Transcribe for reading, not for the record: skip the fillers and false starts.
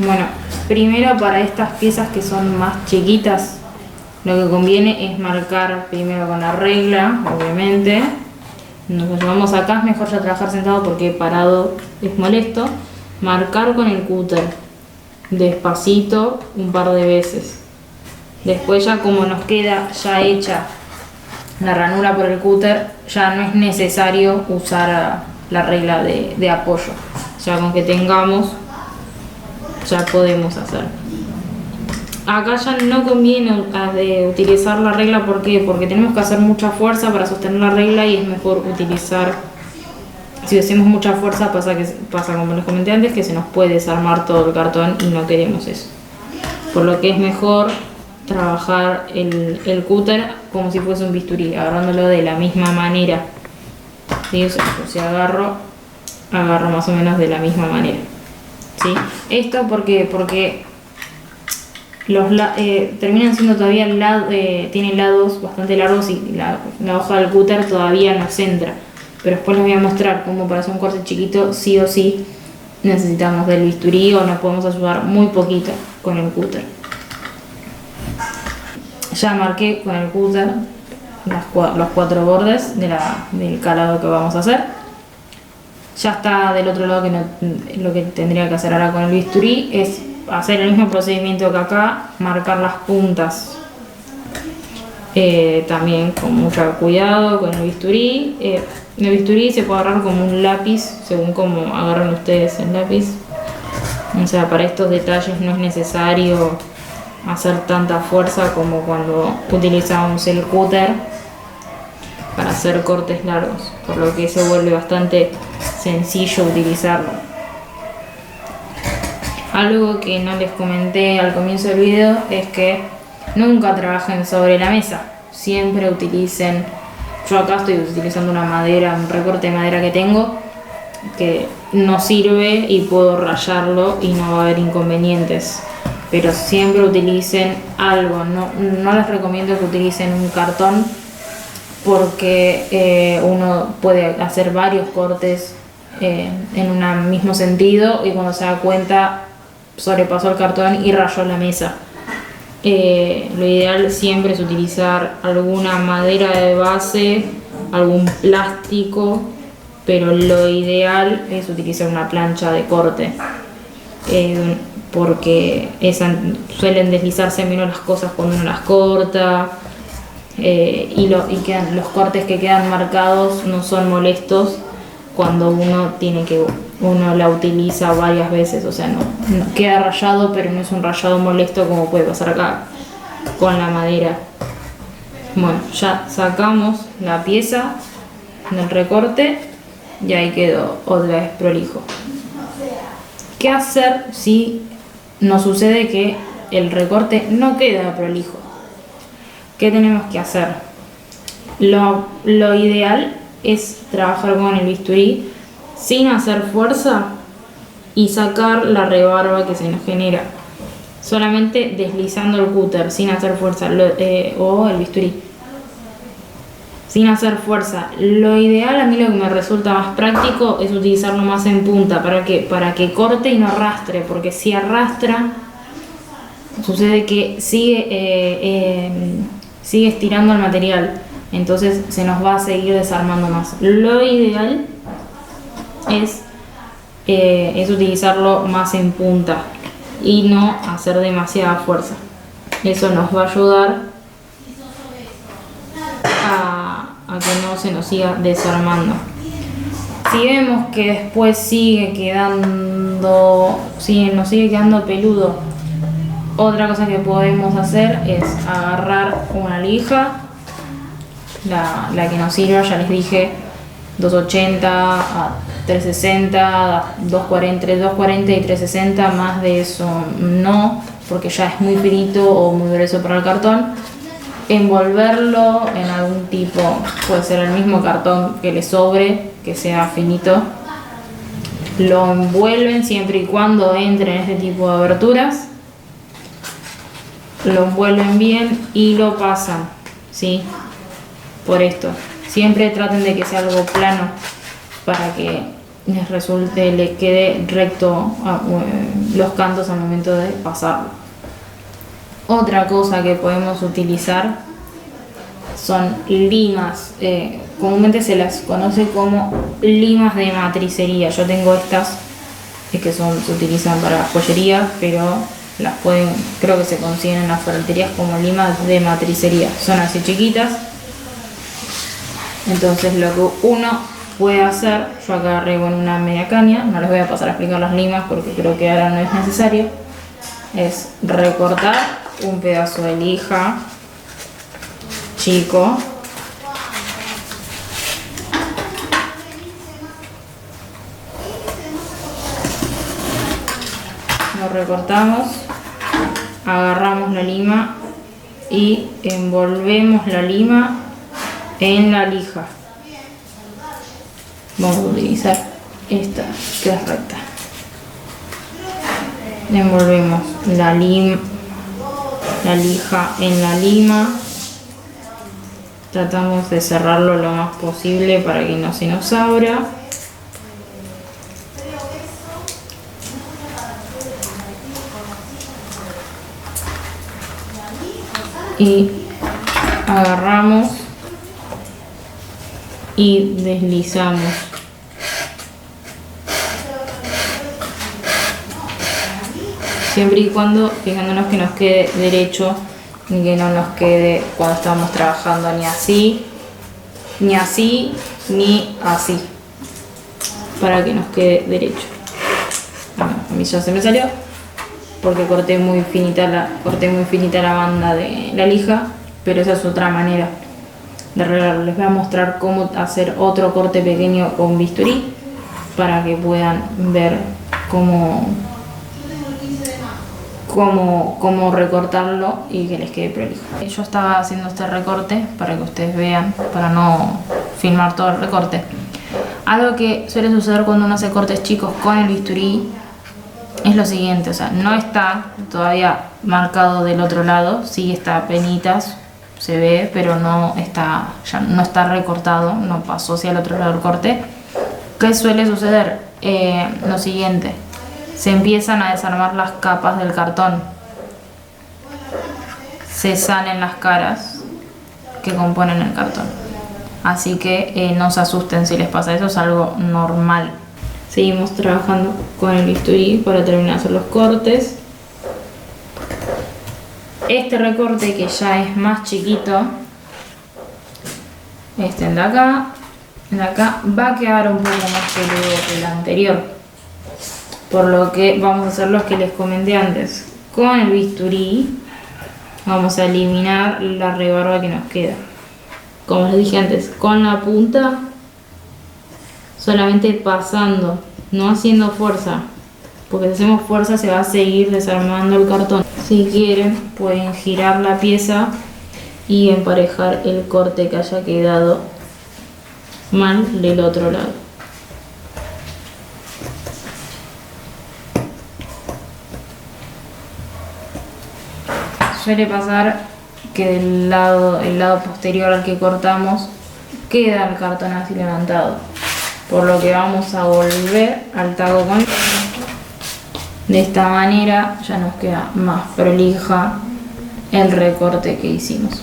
Bueno, primero para estas piezas que son más chiquitas, lo que conviene es marcar primero con la regla, obviamente. Nos llevamos acá, es mejor ya trabajar sentado porque parado es molesto. Marcar con el cúter, despacito, un par de veces. Después ya como nos queda ya hecha la ranura por el cúter, ya no es necesario usar la regla de apoyo. Ya con que tengamos, ya podemos hacer. Acá ya no conviene utilizar la regla, ¿por qué? Porque tenemos que hacer mucha fuerza para sostener la regla y es mejor utilizar, si hacemos mucha fuerza pasa como les comenté antes, que se nos puede desarmar todo el cartón y no queremos eso. Por lo que es mejor trabajar el cúter como si fuese un bisturí, agarrándolo de la misma manera. ¿Sí? O sea, si agarro más o menos de la misma manera. ¿Sí? Esto porque terminan siendo todavía tienen lados bastante largos y la hoja del cúter todavía no centra. Pero después les voy a mostrar cómo para hacer un corte chiquito sí o sí necesitamos del bisturí o nos podemos ayudar muy poquito con el cúter. Ya marqué con el cúter los 4 bordes del calado que vamos a hacer. Ya está del otro lado, lo que tendría que hacer ahora con el bisturí es hacer el mismo procedimiento que acá, marcar las puntas también con mucho cuidado con el bisturí. El bisturí se puede agarrar como un lápiz, según como agarran ustedes el lápiz. O sea, para estos detalles no es necesario hacer tanta fuerza como cuando utilizamos el cúter para hacer cortes largos, por lo que se vuelve bastante sencillo utilizarlo. Algo que no les comenté al comienzo del video es que nunca trabajen sobre la mesa, siempre utilicen, yo acá estoy utilizando una madera, un recorte de madera que tengo que no sirve y puedo rayarlo y no va a haber inconvenientes, pero siempre utilicen algo. No les recomiendo que utilicen un cartón porque uno puede hacer varios cortes en un mismo sentido y cuando se da cuenta sobrepasó el cartón y rayó la mesa. Lo ideal siempre es utilizar alguna madera de base, algún plástico, pero lo ideal es utilizar una plancha de corte, porque suelen deslizarse menos las cosas cuando uno las corta, y los cortes que quedan marcados no son molestos cuando uno la utiliza varias veces. O sea, no queda rayado, pero no es un rayado molesto como puede pasar acá con la madera. Bueno, ya sacamos la pieza del recorte y ahí quedó otra vez prolijo. ¿Qué hacer si nos sucede que el recorte no queda prolijo? ¿Qué tenemos que hacer? Lo ideal es trabajar con el bisturí sin hacer fuerza y sacar la rebarba que se nos genera, solamente deslizando el cúter sin hacer fuerza, o el bisturí sin hacer fuerza. Lo ideal, a mí lo que me resulta más práctico es utilizarlo más en punta. ¿Para qué? Para que corte y no arrastre, porque si arrastra sucede que sigue estirando el material, entonces se nos va a seguir desarmando más. Lo ideal es utilizarlo más en punta y no hacer demasiada fuerza. Eso nos va a ayudar a que no se nos siga desarmando. Si vemos que después nos sigue quedando peludo, otra cosa que podemos hacer es agarrar una lija, la que nos sirva, ya les dije, 280 a 360, 240 y 360, más de eso no, porque ya es muy finito o muy grueso para el cartón. Envolverlo en algún tipo, puede ser el mismo cartón que le sobre, que sea finito. Lo envuelven siempre y cuando entre en este tipo de aberturas. Lo envuelven bien y lo pasan, ¿sí? Por esto. Siempre traten de que sea algo plano para que le quede recto los cantos al momento de pasarlo. Otra cosa que podemos utilizar son limas, comúnmente se las conoce como limas de matricería. Yo tengo estas que se utilizan para joyería, pero creo que se consiguen en las ferreterías como limas de matricería. Son así chiquitas. Entonces lo que uno puede hacer, yo acá agarré una media caña, no les voy a pasar a explicar las limas porque creo que ahora no es necesario, es recortar un pedazo de lija chico, lo recortamos, agarramos la lima y envolvemos la lima en la lija. Vamos a utilizar esta que es recta. Envolvemos la lija en la lima. Tratamos de cerrarlo lo más posible para que no se nos abra. Y agarramos y deslizamos. Siempre y cuando fijándonos que nos quede derecho y que no nos quede cuando estamos trabajando ni así, ni así, ni así, para que nos quede derecho. Bueno, a mí ya se me salió porque corté muy finita la banda de la lija, pero esa es otra manera de arreglarlo. Les voy a mostrar cómo hacer otro corte pequeño con bisturí para que puedan ver cómo recortarlo y que les quede prolijo. Yo estaba haciendo este recorte para que ustedes vean, para no filmar todo el recorte. Algo que suele suceder cuando uno hace cortes chicos con el bisturí es lo siguiente, o sea, no está todavía marcado del otro lado, sí está a penitas, se ve, pero ya no está recortado, no pasó hacia el otro lado del corte. ¿Qué suele suceder? Lo siguiente, se empiezan a desarmar las capas del cartón, se salen las caras que componen el cartón, así que no se asusten si les pasa eso, es algo normal. Seguimos trabajando con el bisturí para terminar de hacer los cortes. Este recorte, que ya es más chiquito, este de acá, va a quedar un poco más peludo que el anterior, por lo que vamos a hacer lo que les comenté antes. Con el bisturí vamos a eliminar la rebarba que nos queda, como les dije antes, con la punta, solamente pasando, no haciendo fuerza, porque si hacemos fuerza se va a seguir desarmando el cartón. Si quieren pueden girar la pieza y emparejar el corte que haya quedado mal del otro lado. Suele pasar que el lado posterior al que cortamos queda el cartón así levantado, por lo que vamos a volver al taco con de esta manera ya nos queda más prolija el recorte que hicimos.